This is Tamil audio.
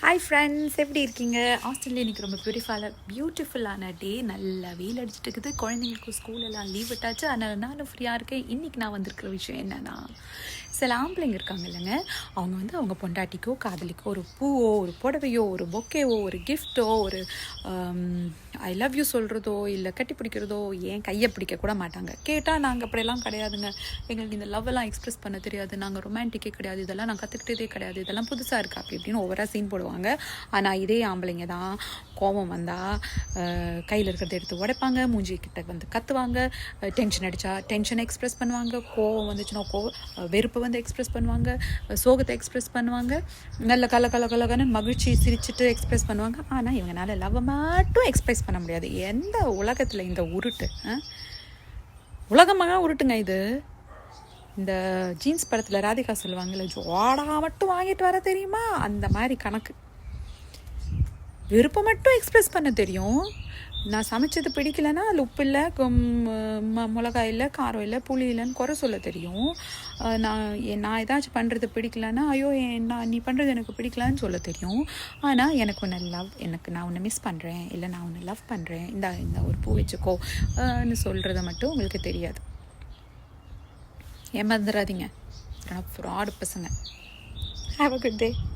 ஹாய் ஃப்ரெண்ட்ஸ், எப்படி இருக்கீங்க? ஆஸ்திரேலியா இன்றைக்கி ரொம்ப பியூட்டிஃபுல்லான டே. நல்லா வெயில் அடிச்சுட்டு இருக்குது. குழந்தைங்களுக்கு ஸ்கூலெல்லாம் லீவ் விட்டாச்சு. அதனால் நானும் ஃப்ரீயாக இருக்கேன். இன்றைக்கி நான் வந்திருக்கிற விஷயம் என்னென்னா, சில ஆம்பளைங்க இருக்காங்க இல்லைங்க, அவங்க அவங்க பொண்டாட்டிக்கோ காதலிக்கோ ஒரு பூவோ ஒரு புடவையோ ஒரு பொக்கேவோ ஒரு கிஃப்ட்டோ ஒரு ஐ லவ் யூ சொல்கிறதோ இல்லை கட்டி பிடிக்கிறதோ ஏன் கையை பிடிக்க கூட மாட்டாங்க. கேட்டால் நாங்கள் அப்படியெல்லாம் கிடையாதுங்க, எங்களுக்கு இந்த லவ்வெல்லாம் எக்ஸ்ப்ரெஸ் பண்ண தெரியாது, நாங்கள் ரொமான்டிக்கே கிடையாது, இதெல்லாம் நான் கற்றுக்கிட்டதே கிடையாது, இதெல்லாம் புதுசாக இருக்கா அப்படி இப்படின்னு ஓவராக சீன் போடுவாங்க. ஆனால் இதே ஆம்பளைங்க தான் கோபம் வந்தால் கையில் இருக்கிறத எடுத்து உடைப்பாங்க, மூஞ்சி கிட்ட வந்து கத்துவாங்க, டென்ஷன் அடித்தா டென்ஷனை எக்ஸ்ப்ரெஸ் பண்ணுவாங்க, கோவம் வந்துச்சுன்னா வெறுப்பை வந்து எக்ஸ்ப்ரெஸ் பண்ணுவாங்க, சோகத்தை எக்ஸ்ப்ரெஸ் பண்ணுவாங்க, நல்ல கலகலன்னு மகிழ்ச்சி சிரிச்சுட்டு எக்ஸ்ப்ரெஸ் பண்ணுவாங்க. ஆனால் இவங்கனால லவ் மட்டும் எக்ஸ்ப்ரெஸ் பண்ண முடியாது. எந்த உலகத்தில் இந்த உருட்டு உலகமாக உருட்டுங்க இது. இந்த ஜீன்ஸ் படத்தில் ராதிகா சொல்லுவாங்கல்ல, ஜோடா மட்டும் வாங்கிட்டு வர தெரியுமா, அந்த மாதிரி கணக்கு. விருப்பம் மட்டும் எக்ஸ்ப்ரெஸ் பண்ண தெரியும். நான் சமைச்சது பிடிக்கலைன்னா அதில் உப்பு இல்லை, மிளகாய் இல்லை, காரம் இல்லை, புளி இல்லைன்னு குறை சொல்ல தெரியும். நான் ஏதாச்சும் பண்ணுறது பிடிக்கலன்னா ஐயோ நீ பண்ணுறது எனக்கு பிடிக்கலான்னு சொல்ல தெரியும். ஆனால் எனக்கு ஒன்று நான் உன்னை மிஸ் பண்ணுறேன், இல்லை நான் உன்னை லவ் பண்ணுறேன், இந்த ஒரு பூ வச்சுக்கோன்னு சொல்கிறத மட்டும் உங்களுக்கு தெரியாது. ஏமாந்துடாதீங்க, ஃப்ராடு பசங்க. Have a good day.